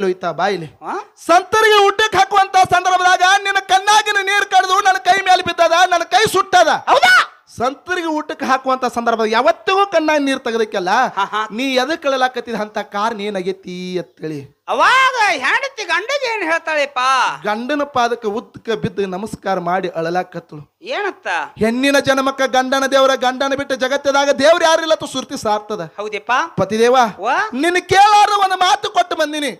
ಲೋಯ್ತಾ ಬಾಯಿಲಿ ಸಂತರಿಗೆ ಊಟಕ್ಕೆ ಹಾಕುವಂತ ಸಂದರ್ಭದಾಗ ನಿನ್ನ ಕಣ್ಣಾಗಿನ ನೀರು ಕಡಿದು ನನ್ನ ಕೈ ಮೇಲೆ ಬಿದ್ದದ, ನನ್ನ ಕೈ ಸುಟ್ಟದ. ಹೌದಾ? ಸಂತರಿಗೆ ಊಟಕ್ಕೆ ಹಾಕುವಂತ ಸಂದರ್ಭ ಯಾವತ್ತಿಗೂ ಕಣ್ಣಾಗಿ ನೀರು ತೆಗದಕ್ಕೆಲ್ಲ ನೀ ಎದಕ್ಕೆ ಕಳಲಾಕತ್ತಿದ ಅಂತ ಕಾರಣ ಏನಾಗೈತಿ ಅಂತೇಳಿ ಅವಾಗ ಹೆಂಡತಿ ಗಂಡಗೆ ಏನ್ ಹೇಳ್ತಾಳೆಪ್ಪ? ಗಂಡನ ಪಾದಕ್ಕೆ ಉದ್ದಕ್ಕೆ ಬಿದ್ದು ನಮಸ್ಕಾರ ಮಾಡಿ ಅಳಲಾಕತ್ತಳು. ಏನತ್ತ? ಹೆಣ್ಣಿನ ಜನ್ಮಕ್ಕ ಗಂಡನ ದೇವರ, ಗಂಡನ ಬಿಟ್ಟು ಜಗತ್ತದಾಗ ದೇವ್ರ ಯಾರಿಲ್ಲ ತು ಸುರ್ತಿ ಸಾರ್ತದ. ಹೌದಪ್ಪ ಪತಿದೇವ, ನಿನ್ನ ಕೇಳಾರ ಒಂದು ಮಾತು ಕೊಟ್ಟು ಬಂದಿನಿ.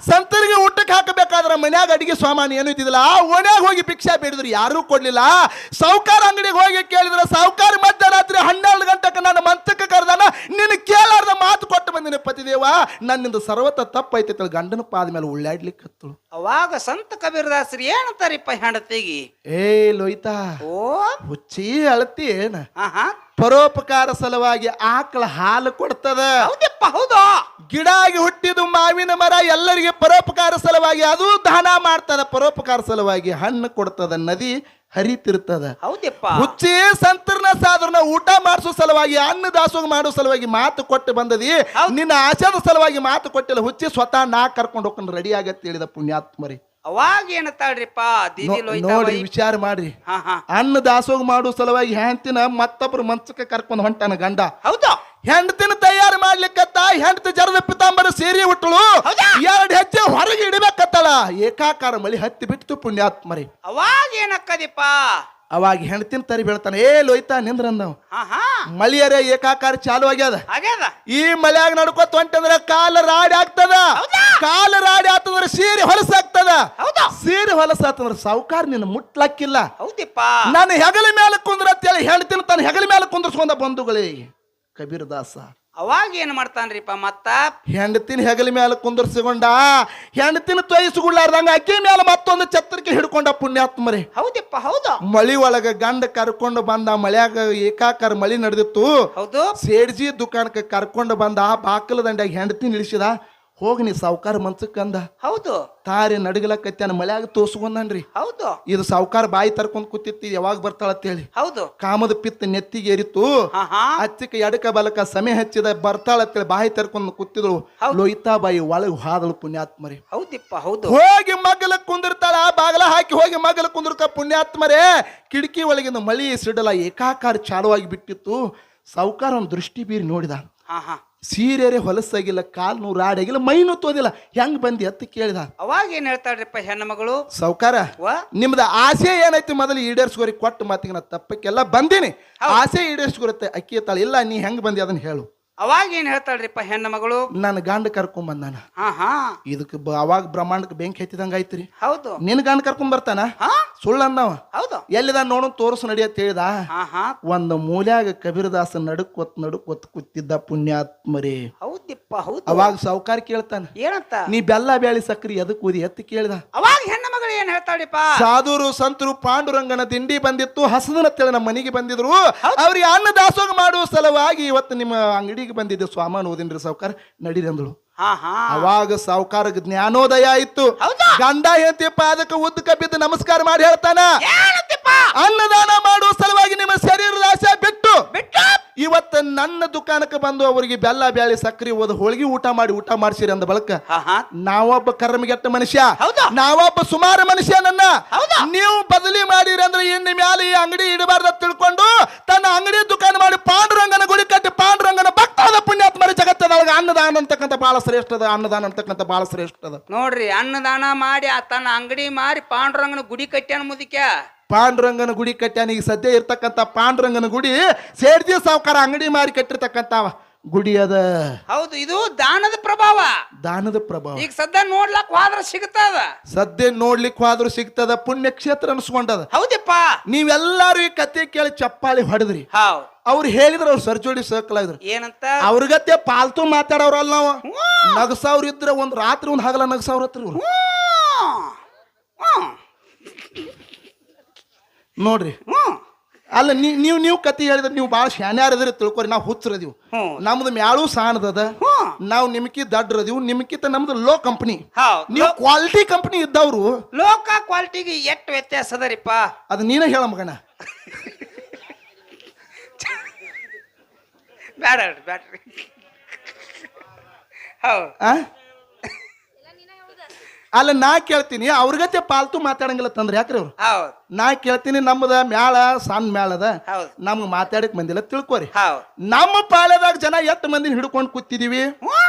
ಸಂತರಿಗೆ ಊಟಕ್ಕೆ ಹಾಕಬೇಕಾದ್ರ ಮನ್ಯಾಗ ಅಡಿಗೆ ಸಾಮಾನು ಏನು ಇದ್ದಿಲ್ಲ. ಆ ಓಣ್ಯಾಗ ಹೋಗಿ ಭಿಕ್ಷಾ ಬೇಡಿದ್ರು ಯಾರೂ ಕೊಡ್ಲಿಲ್ಲ. ಸಾವುಕಾರ ಅಂಗಡಿಗೆ ಹೋಗಿ ಕೇಳಿದ್ರ ಸಾವುಕಾರ ಮಧ್ಯರಾತ್ರಿ 12 ಗಂಟೆಗೆ ನನ್ನ ಮಂತಕ್ಕೆ ಕರೆದಾನ. ನಿನ್ನ ಕೇಳಾರ್ದ ಮಾತು ಕೊಟ್ಟು ಬಂದಿನಿ ಪತಿದೇವ, ನನ್ನಿಂದ ಸರ್ವತ ತಪ್ಪೈತೆ ಗಂಡನ ಪಾದ ಮೇಲೆ ಉಳ್ಳಾಡ್ಲಿಕ್ಕೆ ಹತ್ತಳು. ಅವಾಗ ಸಂತ ಕಬೀರದಾಸರು ಏನಂತಾರಿಪ್ಪ ಹೆಂಡತಿಗೆ? ಏ ಲೋಯ್ತಾ, ಓ ಹುಚ್ಚಿ ಅಳತಿ ಏನ? ಪರೋಪಕಾರ ಸಲುವಾಗಿ ಆಕಳ ಹಾಲು ಕೊಡ್ತದ. ಹೌದಪ್ಪ, ಹೌದು. ಗಿಡ ಆಗಿ ಹುಟ್ಟಿದು ಮಾವಿನ ಮರ ಎಲ್ಲರಿಗೆ ಪರೋಪಕಾರ ಸಲುವಾಗಿ ಅದು ದಾನ ಮಾಡ್ತದ. ಪರೋಪಕಾರ ಸಲುವಾಗಿ ಹಣ್ಣು ಕೊಡ್ತದ, ನದಿ ಹರಿತಿರ್ತದ. ಹೌದಪ್ಪ. ಹುಚ್ಚಿ ಸಂತರ್ನ ಸಾಧನ ಊಟ ಮಾಡಿಸೋ ಸಲುವಾಗಿ, ಅನ್ನ ದಾಸೋಗ ಮಾಡೋ ಸಲುವಾಗಿ ಮಾತು ಕೊಟ್ಟು ಬಂದದಿ. ನಿನ್ನ ಆಶಾದ ಸಲುವಾಗಿ ಮಾತು ಕೊಟ್ಟಿಲ್ಲ. ಹುಚ್ಚಿ ಸ್ವತಃ ನಾ ಕರ್ಕೊಂಡು ಹೋಗ್ಕೊಂಡು ರೆಡಿ ಆಗತ್ತೆ ಹೇಳಿದ ಪುಣ್ಯಾತ್ಮರಿ. ಅವಾಗ ಏನತ್ತಾಳ್ರಿಪ್ಪ ನೋಡಿ ವಿಚಾರ ಮಾಡ್ರಿ. ಅನ್ನ ದಾಸೋಗ ಮಾಡೋ ಸಲುವಾಗಿ ಹೆಂಡತಿನ ಮತ್ತೊಬ್ರು ಮಂಚಕ್ಕೆ ಕರ್ಕೊಂಡು ಹೊಂಟಾನ ಗಂಡ. ಹೌದು. ಹೆಂಡತಿನ ತಯಾರು ಮಾಡ್ಲಿಕ್ಕತ್ತ ಹೆಂಡತಿ ಜರದ ಪಿತಾಂಬರ ಸೀರೆ ಉಟ್ಟಳು. 2 ಹೆಜ್ಜೆ ಹೊರಗೆ ಇಡಬೇಕತ್ತಳ. ಏಕಾಕಾರ ಮಳಿ ಹತ್ತಿ ಬಿಟ್ಟು ಪುಣ್ಯಾತ್ಮರಿ. ಅವಾಗ ಏನಕ್ಕದಿಪ್ಪ? ಅವಾಗ ಹೆಂಡತಿನ ತರಿ ಬೀಳ್ತಾನೆ. ಏ ಲೋಯ್ತಾ ನಿಂದ್ರಂದವ್ ಮಳಿಯರೇ ಏಕಾಕಾರ ಚಾಲು ಆಗ್ಯದ. ಈ ಮಳ್ಯಾಗ ನಡ್ಕೋತ ಹೊಂಟಂದ್ರ ಕಾಲ ರಾಡಿ ಆಗ್ತದ. ಕಾಲ ರಾಡಿ ಆಗ್ತದ್ರ ಸೀರೆ ಹೊಲಸಾಗ್ತದ. ಸೀರೆ ಹೊಲಸಾತಂದ್ರ ಸಾವುಕಾರ ನಿನ್ನ ಮುಟ್ಲಕ್ಕಿಲ್ಲ. ನಾನು ಹೆಗಲ ಮೇಲೆ ಕುಂದ್ರ ಅಂತೇಳಿ ಹೆಂಡತಿನ ತನ್ನ ಹೆಗಲ ಮೇಲೆ ಕುಂದ್ರಸ್ಕೊಂಡ ಬಂಧುಗಳೇ ಕಬೀರದಾಸ. ಅವಾಗ ಏನ್ ಮಾಡ್ತಾನ್ರಿಪ್ಪ? ಮತ್ತ ಹೆಂಡತಿನ ಹೆಗಲ ಮೇಲೆ ಕುಂದರ್ಸಿಕೊಂಡ. ಹೆಂಡತಿನ ತೊಯಿಸಿಕೊಳ್ಳಾರ್ದಂಗ ಅಕ್ಕಿ ಮೇಲೆ ಮತ್ತೊಂದು ಛತ್ರಕ್ಕೆ ಹಿಡ್ಕೊಂಡ ಪುಣ್ಯಾತ್ಮರಿ. ಹೌದಪ್ಪ, ಹೌದು. ಮಳಿ ಒಳಗ ಗಂಡ ಕರ್ಕೊಂಡು ಬಂದ. ಮಳ್ಯಾಗ ಏಕಾಕಾರ ಮಳಿ ನಡೆದಿತ್ತು. ಹೌದು. ಸೇಡ್ಜಿ ದುಕಾನಕ್ಕೆ ಕರ್ಕೊಂಡು ಬಂದ. ಬಾಕಲ ದಂಡ್ಯಾಗ ಹೆಂಡತಿ ನಿಲ್ಲಿಸಿದ. ಹೋಗಿ ನೀ ಸಾವುಕಾರ ಮನ್ಸಕ್ಕಂದ. ಹೌದು. ತಾರಿ ನಡಗಲಕತ್ಯಾನ ಮಳ್ಯಾಗ ತೋರ್ಸ್ಕೊಂಡ್ರಿ. ಹೌದು. ಇದು ಸಾವುಕಾರ ಬಾಯಿ ತರ್ಕೊಂಡ್ ಕೂತಿತ್ತು ಯಾವಾಗ ಬರ್ತಾಳಂತೇಳಿ. ಹೌದು. ಕಾಮದ ಪಿತ್ತ ನೆತ್ತಿಗೆ ಏರಿತ್ತು. ಹಚ್ಚಕ್ಕೆ ಎಡಕ ಬಲಕ ಸಮಯ ಹಚ್ಚಿದ ಬರ್ತಾಳಂತೇಳಿ ಬಾಯಿ ತರ್ಕೊಂಡ್ ಕೂತಿದ್ರು. ಲೋಯ್ತಾ ಬಾಯಿ ಒಳಗೆ ಹಾದಳು ಪುಣ್ಯಾತ್ಮರಿ. ಹೌದಿಪ್ಪ, ಹೌದು. ಹೋಗಿ ಮಗಲ ಕುಂದಿರ್ತಾಳ. ಬಾಗಲ ಹಾಕಿ ಹೋಗಿ ಮಗಲ ಕುಂದಿರ್ಕ ಪುಣ್ಯಾತ್ಮರೇ. ಕಿಟಕಿ ಒಳಗಿಂದ ಮಳಿ ಸಿಡಲ ಏಕಾಕಾರ ಚಾಲುವಾಗಿ ಬಿಟ್ಟಿತ್ತು. ಸಾವುಕಾರ ಒಂದು ದೃಷ್ಟಿ ಬೀರಿ ನೋಡಿದ. ಸೀರೆ ಹೊಲಸಾಗಿಲ್ಲ, ಕಾಲ್ ನೂರು ಆಡಾಗಿಲ್ಲ, ಮೈನು ತೋದಿಲ್ಲ. ಹೆಂಗ್ ಬಂದಿ ಅಂತ ಕೇಳಿದ. ಅವಾಗ ಏನ್ ಹೇಳ್ತಾಳ್ರಿಪ್ಪ ಹೆಣ್ಣು ಮಗಳು? ಸಾವುಕಾರ, ನಿಮ್ದ ಆಸೆ ಏನೈತಿ ಮೊದಲು ಈಡೇರ್ಸ್ಕೋರಿ. ಕೊಟ್ಟು ಮಾತಿಗೆ ನಾ ತಪ್ಪಕ್ಕೆಲ್ಲ ಬಂದೀನಿ. ಆಸೆ ಈಡೇರ್ಸ್ಕೊರುತ್ತೆ. ಅಕ್ಕಿ ಎತ್ತಾಳ. ಇಲ್ಲ ನೀ ಹೆಂಗ್ ಬಂದಿ ಅದನ್ನ ಹೇಳು. ಅವಾಗ ಏನ್ ಹೇಳ್ತಾಳ್ರಿಪ್ಪ ಹೆಣ್ಣು ಮಗಳು? ನನ್ನ ಗಂಡ ಕರ್ಕೊಂಡ್ ಬಂದಾನ. ಇದಕ್ಕೆ ಅವಾಗ ಬ್ರಹ್ಮಾಂಡಕ್ಕೆ ಬೆಂಕಿ ಹತ್ತಿದಂಗ ಐತ್ರಿ. ಹೌದು. ನಿನ್ ಗಂಡ ಕರ್ಕೊಂಡ್ ಬರ್ತಾನ? ಸುಳ್ಳ ಅಂದವ. ಹೌದು. ಎಲ್ಲಿದ ನೋಡು ತೋರ್ಸು ನಡಿ ಅಂತ ಹೇಳಿದ. ಒಂದು ಮೂಲ್ಯಾಗ ಕಬೀರದಾಸ ನಡುಕೊತ್ ಕೂತಿದ್ದ ಪುಣ್ಯಾತ್ಮರಿ. ಹೌದಿಪ್ಪ, ಹೌದು. ಅವಾಗ ಸಾವುಕಾರ ಕೇಳ್ತಾನ, ಏನಂತ? ನೀ ಬೆಲ್ಲ ಬ್ಯಾಳಿ ಸಕ್ರಿ ಎದಕ್ ಕೂದಿ ಎತ್ತು ಕೇಳಿದ. ಅವಾಗ ಹೆಣ್ಣು ಮಗಳು ಏನ್ ಹೇಳ್ತಾಳಿಪ್ಪ? ಸಾಧುರು ಸಂತರು ಪಾಂಡುರಂಗನ ದಿಂಡಿ ಬಂದಿತ್ತು. ಹಸದನ ತೇಳಿ ನಮ್ಮ ಮನೆಗೆ ಬಂದಿದ್ರು. ಅವ್ರಿಗೆ ಅನ್ನ ದಾಸೋಗ ಮಾಡುವ ಸಲುವಾಗಿ ಇವತ್ತು ನಿಮ್ಮ ಅಂಗಡಿಗೆ ಬಂದಿದ್ದೆ. ಸ್ವಾಮನ್ ಓದಿನ್ರಿ ಸಾವುಕಾರ, ನಡೀರಿ ಅಂದಳು. ಅವಾಗ ಸಾವುಕಾರಕ್ಕೆ ಜ್ಞಾನೋದಯ ಆಯ್ತು. ಗಂಡ ಹೇಳ್ತಿಪ್ಪ ಅದಕ್ಕೆ ಉದ್ದಕ ಬಿದ್ದು ನಮಸ್ಕಾರ ಮಾಡಿ ಹೇಳ್ತಾನ, ಅನ್ನದಾನ ಮಾಡುವ ಸಲುವಾಗಿ ನಿಮ್ಮ ಶರೀರದ ಆಸೆ ಬಿಟ್ಟು ಇವತ್ತು ನನ್ನ ದುಕಾನಕ್ಕೆ ಬಂದು ಅವರಿಗೆ ಬೆಲ್ಲ ಬ್ಯಾಳಿ ಸಕ್ರಿ ಓದ ಹೋಳಿಗೆ ಊಟ ಮಾಡಿಸಿರಿ ಅಂದ ಬಳಕ ನಾವೊಬ್ಬ ಕರ್ಮಗೆಟ್ಟ ಮನುಷ್ಯ, ನಾವೊಬ್ಬ ಸುಮಾರು ಮನುಷ್ಯ. ನನ್ನ ನೀವು ಬದಲಿ ಮಾಡಿರಿ ಅಂದ್ರೆ ಇನ್ನು ಮ್ಯಾಲೆ ಈ ಅಂಗಡಿ ಇಡಬಾರ್ದ ತಿಳ್ಕೊಂಡು ತನ್ನ ಅಂಗಡಿ ದುಕಾನ ಮಾಡಿ ಪಾಂಡುರಂಗನ ಗುಡಿ ಕಟ್ಟಿ ಪಾಂಡುರಂಗನ ಭಕ್ತದ ಪುಣ್ಯಾತ್ಮರಿ ಜಗತ್ತದೊಳಗೆ ಅನ್ನದಾನ ಅಂತಕ್ಕಂಥ ಬಹಳ ಶ್ರೇಷ್ಠದ. ಅನ್ನದಾನ ಅಂತಕ್ಕಂಥ ಬಹಳ ಶ್ರೇಷ್ಠದ ನೋಡ್ರಿ. ಅನ್ನದಾನ ಮಾಡಿ ತನ್ನ ಅಂಗಡಿ ಮಾರಿ ಪಾಂಡುರಂಗನ ಗುಡಿ ಕಟ್ಟ್ಯಾನ ಮುದಿಕ. ಪಾಂಡುರಂಗನ ಗುಡಿ ಕಟ್ಟ್ಯಾನ. ಈಗ ಸದ್ಯ ಇರ್ತಕ್ಕಂಥ ಪಾಂಡುರಂಗನ ಗುಡಿ ಸೇಡ್ಜಿ ಸಾವುಕಾರ ಅಂಗಡಿ ಮಾರಿ ಕಟ್ಟಿರ್ತಕ್ಕಂಥ ಗುಡಿ ಅದ. ಹೌದು. ಇದು ದಾನದ ಪ್ರಭಾವ. ದಾನದ ಪ್ರಭಾವ. ಈಗ ಸದ್ಯ ನೋಡ್ಲಕ್ ಹೋದ್ರ ಸಿಗ್ತದ. ಸದ್ಯ ನೋಡ್ಲಿಕ್ ಹೋದ್ರು ಸಿಗ್ತದ. ಪುಣ್ಯಕ್ಷೇತ್ರ ಅನ್ಸ್ಕೊಂಡದ. ಹೌದಪ್ಪ. ನೀವೆಲ್ಲಾರು ಈ ಕತೆ ಕೇಳಿ ಚಪ್ಪಾಳಿ ಹೊಡೆದ್ರಿ. ಅವ್ರು ಹೇಳಿದ್ರು. ಅವ್ರು ಸರ್ಜೋಡಿ ಸರ್ಕಲ್ ಇದ್ರು. ಏನಂತ? ಅವ್ರಿಗತ್ತೆ ಪಾಲ್ತು ಮಾತಾಡೋರಲ್ಲ. ನಾವು ನಗಸಾವ್ರ ಇದ್ರೆ ಒಂದ್ ರಾತ್ರಿ ಒಂದ್ ಹಗಲ ನಗಸಾವ್ರ ಹತ್ರ ನೋಡ್ರಿ. ಅಲ್ಲ ನೀವು ಕತೆ ಹೇಳಿದ್ರೆ ನೀವು ಭಾಳ ಶಾನ್ಯಾರದ್ರಿ ತಿಳ್ಕೊರಿ. ನಾವು ಹುಚ್ಚರದೀವು. ನಮ್ದು ಮ್ಯಾಳು ಸಾಣದದ. ನಾವು ನಿಮ್ಕಿ ದಡ್ರದೀವು. ನಿಮ್ಕಿಂತ ನಮ್ದು ಲೋ ಕಂಪನಿ. ನೀವು ಕ್ವಾಲಿಟಿ ಕಂಪನಿ ಇದ್ದವ್ರು. ಲೋಕ ಕ್ವಾಲಿಟಿಗೆ ಎಷ್ಟು ವ್ಯತ್ಯಾಸ ಅದರಿಪ್ಪ? ಅದು ನೀನೇ ಹೇಳ ಮಗನ. ಬ್ಯಾಡ್ರಿ. ಅಲ್ಲ ನಾ ಕೇಳ್ತೀನಿ ಅವ್ರಿಗತ್ತೆ ಪಾಲ್ತು ಮಾತಾಡಂಗಿಲ್ಲ ತಂದ್ರೆ ಯಾಕ್ರಿ ಅವ್ರು ಹೌದ್ ನಾ ಕೇಳ್ತೀನಿ ನಮ್ಮದ ಮ್ಯಾಳ ಸಣ್ಣ ಮ್ಯಾಳದ ಹೌದ್ ನಮ್ಗೆ ಮಾತಾಡಕ್ ಬಂದಿಲ್ಲ ತಿಳ್ಕೊರಿ ಹೌದ್ ನಮ್ಮ ಪಾಳ್ಯದಾಗ ಜನ ಎಷ್ಟು ಮಂದಿನ ಹಿಡ್ಕೊಂಡು ಕೂತಿದೀವಿ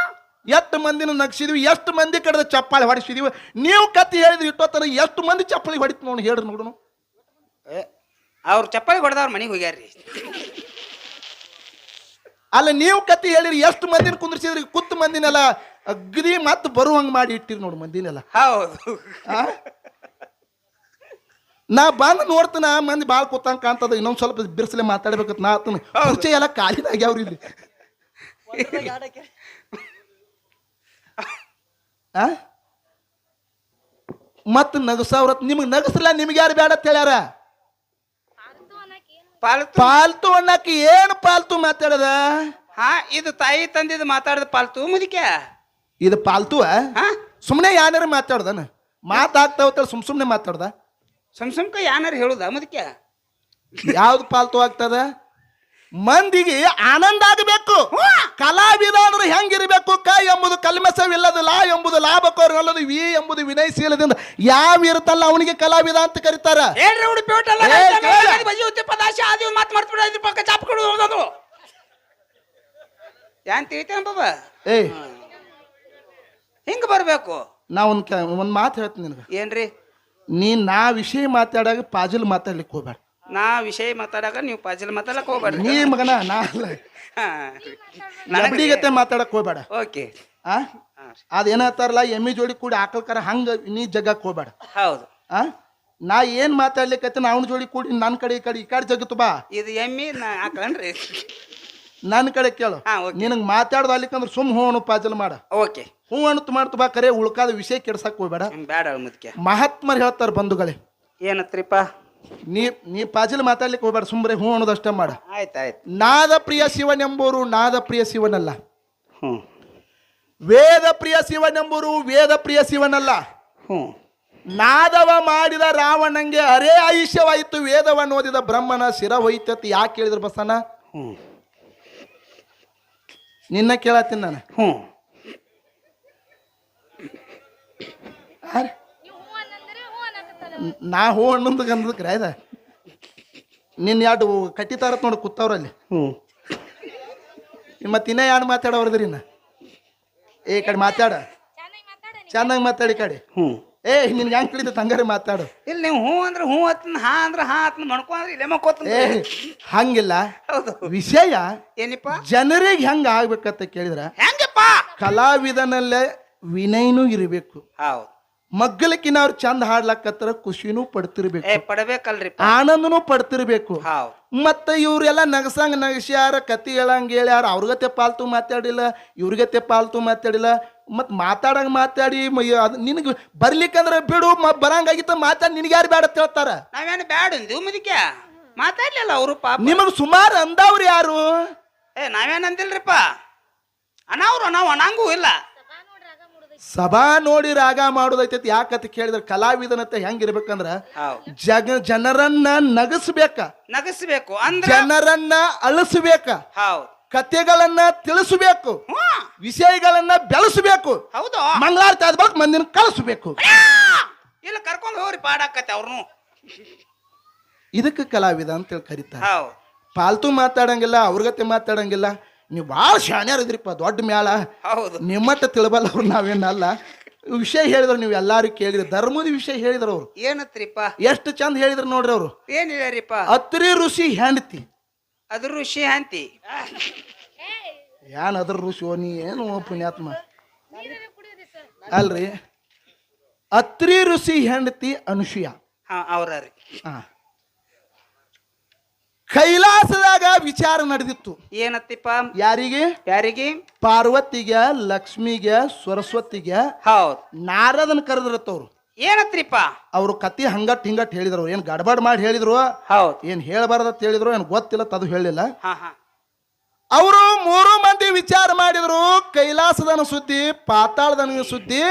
ಎಷ್ಟು ಮಂದಿನ ನಗ್ಸಿದ್ವಿ ಎಷ್ಟು ಮಂದಿ ಕಡೆದ ಚಪ್ಪಾಳಿ ಹೊಡಿಸಿದೀವಿ ನೀವು ಕತ್ತಿ ಹೇಳಿದ್ರಿ ಇಟ್ಟೋತರ ಎಷ್ಟು ಮಂದಿ ಚಪ್ಪಾಳಿ ಹೊಡಿತು ನೋಡಿ ಹೇಳ್ರಿ ನೋಡೋಣ ಅವ್ರ ಚಪ್ಪಾಳಿ ಹೊಡೆದವ್ರ ಮನೆಗೆ ಹೋಗ್ಯಾರ್ರಿ ಅಲ್ಲ ನೀವು ಕತ್ತಿ ಹೇಳಿರಿ ಎಷ್ಟು ಮಂದಿನ ಕುಂದ್ರಿಸಿದ್ರಿ ಕುತ್ತು ಮಂದಿನೆಲ್ಲ ಅಗ್ದಿ ಮತ್ತೆ ಬರುವಂಗ ಮಾಡಿ ಇಟ್ಟಿರಿ ನೋಡಿ ಮಂದಿನೆಲ್ಲ ಹೌದು ನಾ ಬಂದು ನೋಡ್ತಾನ ಮಂದಿ ಬಾಳ್ ಕೂತಂಗ ಕಾಣ್ತದ ಇನ್ನೊಂದ್ ಸ್ವಲ್ಪ ಬಿರ್ಸಲೆ ಮಾತಾಡ್ಬೇಕತ್ ನಾ ಆತನ ಕುರ್ಚಿ ಎಲ್ಲ ಕಾಲಿನಾಗ್ಯಾವ್ರಿ ಇಲ್ಲಿ ಮತ್ ನಗಸವ್ರತ್ ನಿಮಗ್ ನಗಸಲ್ಲ ನಿಮ್ಗೆ ಯಾರು ಬೇಡ ಅಂತ ಹೇಳ್ಯಾರ ಪಾಲ್ತು ಅನ್ನಕ್ಕೆ ಏನು ಪಾಲ್ತು ಮಾತಾಡದ ಹಾ ಇದು ತಾಯಿ ತಂದಿದ್ ಮಾತಾಡದ ಪಾಲ್ತು ಮುದಿಕೆ ಇದು ಪಾಲ್ತು ಸುಮ್ನೆ ಯಾರು ಮಾತಾಡ್ದನ ಮಾತಾಗ್ತಾವ ಸುಮ್ನೆ ಮಾತಾಡ್ದ ಸುಮ್ಕ ಯಾನಾರು ಹೇಳುದ ಮುದಿಕೆ ಯಾವ್ದು ಪಾಲ್ತು ಆಗ್ತದ ಮಂದಿಗೆ ಆನಂದ ಆಗಬೇಕು ಕಲಾವಿದ ಅಂದ್ರೆ ಹೆಂಗಿರ್ಬೇಕು ಕ ಎಂಬುದು ಕಲ್ಮಸವಿಲ್ಲದ ಲಾ ಎಂಬುದು ಲಾಭಕೋರಲ್ಲದು ವಿ ಎಂಬುದು ವಿನಯಶೀಲದಿಂದ ಯಾವ ಇರುತ್ತಲ್ಲ ಅವನಿಗೆ ಕಲಾವಿದ ಅಂತ ಕರೀತಾರ ಹಿಂಗ ಬರ್ಬೇಕು ನಾ ಒಂದ್ ಮಾತು ಹೇಳ್ತೀನಿ ನಿನಗ ಏನ್ರಿ ನಾ ವಿಷಯ ಮಾತಾಡಾಗ ಪಾಜಲ್ ಮಾತಾಡ್ಲಿಕ್ಕೆ ಹೋಗ್ಬೇಡ ನಾ ವಿಷಯ ಮಾತಾಡಾಗ ನೀವು ಪಾಜಲ್ ಮಾತಾಡಕ್ ಹೋಗ್ಬೇಡ್ರಿ ನೀ ಮಗನ ನಾ ನಡಿಗತ್ತೆ ಮಾತಾಡಕ್ ಹೋಗ್ಬೇಡ ಓಕೆ ಅದೇನತ್ತಾರಲ್ಲ ಎಮ್ಮಿ ಜೋಡಿ ಕೂಡಿ ಆಕಳ್ಕಾರ ಹಂಗ ನೀ ಜಗಕ್ ಹೋಗ್ಬೇಡ ಹೌದು ನಾ ಏನ್ ಮಾತಾಡ್ಲಿಕ್ಕೆ ಅವನ ಜೋಡಿ ಕೂಡಿ ನನ್ನ ಕಡೆ ಈ ಕಡೆ ಜಗತ್ತು ಬಾ ಇದು ಎಮ್ಮಿ ಹಾಕನ್ರಿ ನನ್ನ ಕಡೆ ಕೇಳು ನಿನಗ್ ಮಾತಾಡ್ದು ಅಲ್ಲಿಕಂದ್ರೆ ಸುಮ್ ಹೂ ಅನ್ನು ಪಾಜಲ್ ಮಾಡ ಓಕೆ ಹೂ ಅಣ್ಣತ್ ಮಾಡ್ತು ಬಾ ಕರೆ ಉಳ್ಕಾದ ವಿಷಯ ಕೆಡ್ಸಕ್ ಹೋಗ್ಬೇಡ ಬೇಡ ಮುದ್ಕೆ ಮಹಾತ್ಮರು ಹೇಳ್ತಾರ ಬಂಧುಗಳೇ ಏನತ್ರಿಪ್ಪ ನೀ ಪಾಜಲ್ ಮಾತಾಡ್ಲಿಕ್ಕೆ ಹೋಗ್ಬೇಡ ಸುಮ್ರೆ ಹೂ ಅನ್ನೋದಷ್ಟ ಮಾಡ ಆಯ್ತಾಯ್ತು ನಾದ ಪ್ರಿಯ ಶಿವನೆಂಬುವರು ನಾದ ಪ್ರಿಯ ಶಿವನಲ್ಲ ವೇದ ಪ್ರಿಯ ಶಿವನೆಂಬುವರು ವೇದ ಪ್ರಿಯ ಶಿವನಲ್ಲ ನಾದವ ಮಾಡಿದ ರಾವಣಂಗೆ ಅರೇ ಆಯುಷ್ಯವಾಯಿತು ವೇದವನ್ನು ಓದಿದ ಬ್ರಹ್ಮನ ಶಿರ ಹೋಯ್ತತಿ ಯಾಕೆ ಕೇಳಿದ್ರು ಬಸನ ನಿನ್ನ ಕೇಳತ್ತೀನಿ ನಾನು ನಾ ಹೂ ಅನ್ನೊಂದು ಗಂಧಕ್ಕೆ ರಾಯ್ದ ನಿನ್ನ ಎರಡು ಕಟ್ಟಿತಾರತ್ ನೋಡಿ ಕೂತವ್ರಲ್ಲಿ ಮತ್ತೆ ಇನ್ನ ಯಾರು ಮಾತಾಡೋರ್ದ್ರಿ ಇನ್ನ ಏ ಕಡೆ ಮಾತಾಡ ಚೆನ್ನಾಗಿ ಮಾತಾಡಿ ಕಡೆ ಏ ನಿನ್ಗೆ ಹೆಂಗ್ ತಿಳಿದ ತಂಗಾರೆ ಮಾತಾಡು ಇಲ್ಲಿ ನೀವು ಹೂ ಅಂದ್ರೆ ಹೂ ಹತ್ತನ ಹಾ ಅಂದ್ರೆ ಹಾ ಹತ್ತನ ಮಣ್ಕೊಂಡ್ರೆ ಇಲ್ಲೇ ಮಕ್ಕೋತ ಏ ಹಂಗಿಲ್ಲ ಹೌದು ವಿಷಯ ಏನಿಪ್ಪ ಜನರಿಗೆ ಹೆಂಗ ಆಗ್ಬೇಕಂತ ಕೇಳಿದ್ರ ಹೆಂಗಪ್ಪ ಕಲಾವಿದನಲ್ಲೇ ವಿನಯನೂ ಇರಬೇಕು ಹೌದು ಮಗ್ಗಲಕ್ಕಿನ ಅವ್ರು ಚಂದ ಹಾಡ್ಲಕತ್ತಾರ ಖುಷಿನೂ ಪಡ್ತಿರ್ಬೇಕು ಪಡಬೇಕಲ್ರಿ ಆನಂದನೂ ಪಡ್ತಿರ್ಬೇಕು ಹೌದು ಮತ್ತೆ ಇವ್ರೆಲ್ಲ ನಗಸಂಗ್ ನಗಸ್ಯಾರ ಕತಿ ಹೇಳಂಗ್ ಹೇಳ್ಯಾರ ಅವ್ರಿಗತ್ತೆ ಪಾಲ್ತು ಮಾತಾಡಿಲ್ಲ ಇವ್ರಿಗತ್ತೆ ಪಾಲ್ತು ಮಾತಾಡಿಲ್ಲ ಮತ್ ಮಾತಾಡಂಗ್ ಮಾತಾಡಿ ನಿನಗೆ ಬರ್ಲಿಕ್ಕಂದ್ರೆ ಬಿಡು ಬರಂಗಾಗಿತ್ತ ಮಾತಾಡಿ ನಿನಗೆ ಯಾರು ಬೇಡ ಅಂತ ಹೇಳ್ತಾರ ನಾವೇನು ಬ್ಯಾಡ ಅಂದಿವ್ ಮುದಿಕೆ ಮಾತಾಡ್ಲಿಲ್ಲ ಅವರು ಪಾಪ ನಿಮಗ್ ಸುಮಾರು ಅಂದವ್ರು ಯಾರು ನಾವೇನ್ ಅಂದಿಲ್ರಿಪ್ಪ ಅನಾವ್ರು ನಾವು ಅನಾಂಗೂ ಇಲ್ಲ ಸಭಾ ನೋಡಿ ರಾಗ ಮಾಡೋದೈತೈತಿ ಯಾಕಂತ ಕೇಳಿದ್ರೆ ಕಲಾವಿದನತ್ತ ಹೆಂಗಿರ್ಬೇಕಂದ್ರ ಜನರನ್ನ ನಗಸ್ಬೇಕು ಅಂದ್ರೆ ಜನರನ್ನ ಅಳಿಸ್ಬೇಕ ಹೌದು ಕಥೆಗಳನ್ನ ತಿಳಿಸಬೇಕು ವಿಷಯಗಳನ್ನ ಬೆಳೆಸಬೇಕು ಹೌದು ಮಂಗಳಾರತಿ ಆದ ಬಳಿಕ ಮಂದಿನ ಕಳಿಸ್ಬೇಕು ಇಲ್ಲ ಕರ್ಕೊಂಡು ಹೋಗ್ರಿ ಪಾಡಾಕತ್ತೆ ಅವ್ರನ್ನು ಇದಕ್ಕೆ ಕಲಾವಿದ ಅಂತ ಕರೀತಾರೆ ಹೌದು ಪಾಲ್ತು ಮಾತಾಡಂಗಿಲ್ಲ ಅವ್ರಗತೆ ಮಾತಾಡಂಗಿಲ್ಲ ನೀವು ಭಾಳ ಶಾಣ್ಯಾರ ಇದ್ರಿಪ್ಪ ದೊಡ್ಡ ಮ್ಯಾಳ ಹೌದು ನಿಮ್ಮಟ್ಟ ತಿಳ್ಬಲ್ಲ ಅವ್ರು ನಾವೇನಲ್ಲ ವಿಷಯ ಹೇಳಿದ್ರು ನೀವು ಎಲ್ಲಾರು ಕೇಳಿದ್ರು ಧರ್ಮದ ವಿಷಯ ಹೇಳಿದ್ರು ಅವ್ರು ಏನತ್ರಿಪ್ಪ ಎಷ್ಟು ಚಂದ ಹೇಳಿದ್ರು ನೋಡ್ರಿ ಅವ್ರು ಏನ್ ಹೇಳ್ಯಾರಿಪ್ಪ ಅತ್ರಿ ಋಷಿ ಹೆಂಡತಿ ಅದ್ರ ಋಷಿ ಹಂತಿ ಏನ್ ಅದ್ರ ಋಷಿ ನೀ ಏನು ಪುಣ್ಯಾತ್ಮ ಅಲ್ರಿ ಅತ್ರಿ ಋಷಿ ಹೆಂಡತಿ ಅನುಷಿಯ ಅವ್ರಿ ಕೈಲಾಸದಾಗ ವಿಚಾರ ನಡೆದಿತ್ತು ಏನತ್ತಿಪ್ಪ ಯಾರಿಗೆ ಪಾರ್ವತಿಗೆ ಲಕ್ಷ್ಮಿಗೆ ಸರಸ್ವತಿಗೆ ಹೌದು ನಾರದನ್ ಕರೆದ್ರತ್ತವ್ರು ಏನತ್ರಿಪ್ಪ ಅವ್ರು ಕತಿ ಹಂಗಟ್ ಹಿಂಗಟ್ ಹೇಳಿದ್ರು ಏನ್ ಗಡ್ಬಡ್ ಮಾಡಿ ಹೇಳಿದ್ರು ಹೌದು ಏನ್ ಹೇಳ್ಬಾರ್ದತ್ ಹೇಳಿದ್ರು ಏನ್ ಗೊತ್ತಿಲ್ಲ ಅದು ಹೇಳಿಲ್ಲ ಅವರು 3 ಮಂದಿ ವಿಚಾರ ಮಾಡಿದ್ರು ಕೈಲಾಸದನ ಸುದ್ದಿ ಪಾತಾಳದನ ಸುದ್ದಿ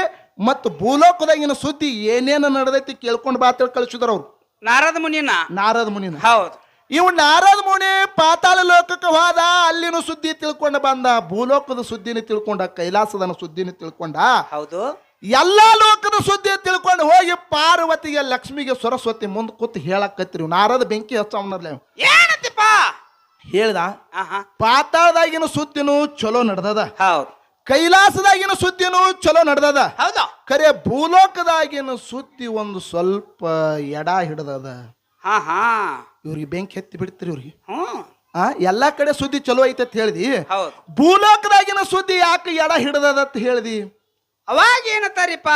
ಮತ್ತು ಭೂಲೋಕದಾಗಿನ ಸುದ್ದಿ ಏನೇನು ನಡೆದೈತಿ ಕೇಳ್ಕೊಂಡು ಬಾತೇಳಿ ಕಳಿಸಿದ್ರು ಅವ್ರು ನಾರದ ಮುನಿನ ಹೌದು ಇವ್ ನಾರದ ಮುನಿ ಪಾತಾಳ ಲೋಕಕ್ಕೆ ಹೋದ ಅಲ್ಲಿನ ಸುದ್ದಿ ತಿಳ್ಕೊಂಡ ಬಂದ ಭೂಲೋಕದ ಸುದ್ದಿನ ತಿಳ್ಕೊಂಡ ಕೈಲಾಸದನ ಸುದ್ದಿನ ತಿಳ್ಕೊಂಡ ಹೌದು ಎಲ್ಲಾ ಲೋಕದ ಸುದ್ದಿ ತಿಳ್ಕೊಂಡು ಹೋಗಿ ಪಾರ್ವತಿಗೆ ಲಕ್ಷ್ಮಿಗೆ ಸರಸ್ವತಿ ಮುಂದ್ ಕೂತ್ ಹೇಳಕತ್ರಿ ನಾರದ ಬೆಂಕಿ ಹಚ್ಚವನರ್ಲೆ ಏನತ್ತಿಪ್ಪ ಹೇಳ್ದ ಆಹಾ ಪಾತಾಳದಾಗಿನ ಸುದ್ದಿನೂ ಚಲೋ ನಡ್ದದ ಹೌದು ಕೈಲಾಸದಾಗಿನ ಸುದ್ದಿನೂ ಚಲೋ ನಡ್ದದ ಹೌದು ಖರೆ ಭೂಲೋಕದಾಗಿನ ಸುದ್ದಿ ಒಂದು ಸ್ವಲ್ಪ ಎಡ ಹಿಡ್ದದ ಹಾ ಹಾ ಇವ್ರಿಗೆ ಬೆಂಕಿ ಹತ್ತಿ ಬಿಡ್ತೀರಿ ಇವ್ರಿಗೆ ಹ್ಮ್ ಎಲ್ಲಾ ಕಡೆ ಸುದ್ದಿ ಚಲೋ ಐತೆ ಅಂತ ಹೇಳ್ದಿ ಹೌದು ಭೂಲೋಕದಾಗಿನ ಸುದ್ದಿ ಯಾಕೆ ಎಡ ಹಿಡ್ದದ ಅಂತ ಹೇಳ್ದಿ ಅವಾಗ ಏನತ್ತಾರಿಪ್ಪ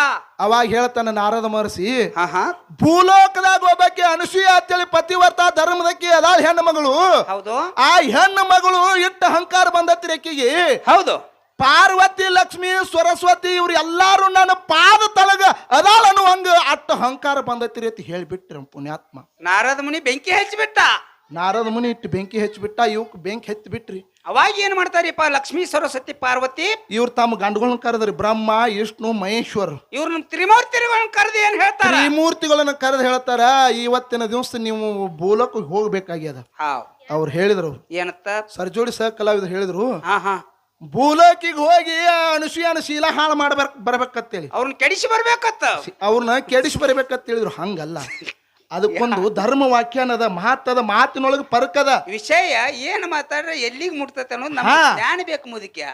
ಅವಾಗ ಹೇಳ್ತಾನ ನಾರದ ಮಹರ್ಷಿ ಹಾ ಹಾ ಭೂಲೋಕದಾಗ ಒಬ್ಬಕ್ಕೆ ಅನುಸೂಯ ಅಂತೇಳಿ ಪತಿವರ್ತ ಧರ್ಮದಕ್ಕೆ ಅದಾಳ ಹೆಣ್ಣು ಮಗಳು ಹೌದು ಆ ಹೆಣ್ಣು ಮಗಳು ಇಟ್ಟ ಅಹಂಕಾರ ಬಂದತ್ರಿ ಆಕಿಗೆ ಹೌದು ಪಾರ್ವತಿ ಲಕ್ಷ್ಮಿ ಸರಸ್ವತಿ ಇವ್ರು ಎಲ್ಲಾರು ನನ್ನ ಪಾದ ತಳಗ ಅದಾಳ ಅನ್ನುವಂಗ ಅಟ್ಟ ಅಹಂಕಾರ ಬಂದತ್ರಿ ಅಂತ ಹೇಳ್ಬಿಟ್ರಿ ಪುಣ್ಯಾತ್ಮ ನಾರದ ಮುನಿ ಬೆಂಕಿ ಹಚ್ಚಿಬಿಟ್ಟ ನಾರದ ಮುನಿ ಇಟ್ಟು ಬೆಂಕಿ ಹಚ್ಚಿಬಿಟ್ಟ ಇವಕ್ ಬೆಂಕಿ ಹತ್ತಿ ಬಿಟ್ರಿ ಅವಾಗ ಏನ್ ಮಾಡ್ತಾರಿಪ್ಪ ಲಕ್ಷ್ಮೀ ಸರಸ್ವತಿ ಪಾರ್ವತಿ ಇವ್ರು ತಮ್ಮ ಗಂಡುಗಳನ್ನ ಕರೆದ್ರಿ ಬ್ರಹ್ಮ ವಿಷ್ಣು ಮಹೇಶ್ವರ್ ಇವ್ರ ನಮ್ ತ್ರಿಮೂರ್ತಿಗಳನ್ನ ಕರೆದು ಏನ್ ಹೇಳ್ತಾರ ತ್ರಿಮೂರ್ತಿಗಳನ್ನ ಕರೆದು ಹೇಳ್ತಾರ ಇವತ್ತಿನ ದಿವಸ ನೀವು ಭೂಲೋಕ ಹೋಗ್ಬೇಕಾಗ್ಯದ ಹಾವ್ ಅವ್ರು ಹೇಳಿದ್ರು ಏನತ್ತ ಸರ್ಜೋಡಿ ಸಹ ಕಲಾವಿದರು ಹೇಳಿದ್ರು ಹಾ ಹಾ ಭೂಲೋಕಿಗೆ ಹೋಗಿ ಅನುಸೂಯನ ಶೀಲ ಹಾಳು ಬರ್ಬೇಕಂತೇಳಿ ಅವ್ರನ್ನ ಕೆಡಿಸಿ ಬರ್ಬೇಕತ್ತ ಅವ್ರನ್ನ ಕೆಡಿಸಿ ಬರ್ಬೇಕಂತ ಹೇಳಿದ್ರು ಹಂಗಲ್ಲ ಅದಕ್ಕೊಂದು ಧರ್ಮ ವ್ಯಾಖ್ಯಾನ ಅದ ಮಹತ್ತದ ಮಾತಿನೊಳಗೆ ಪರಕದ ವಿಷಯ ಏನ್ ಮಾತಾಡ್ರೆ ಎಲ್ಲಿಗೆ ಮುಟ್ತತೆ ಅನ್ನೋದು ನಮ್ಗೆ ಜ್ಞಾನ ಬೇಕು ಮುದಕ್ಯ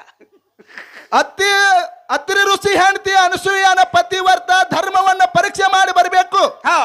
ಅತ್ತಿರಿ ಋಷಿ ಹೆಂಡತಿ ಅನುಸೂಯನ ಪತಿವರ್ತ ಧರ್ಮವನ್ನ ಪರೀಕ್ಷೆ ಮಾಡಿ ಬರಬೇಕು ಹಾ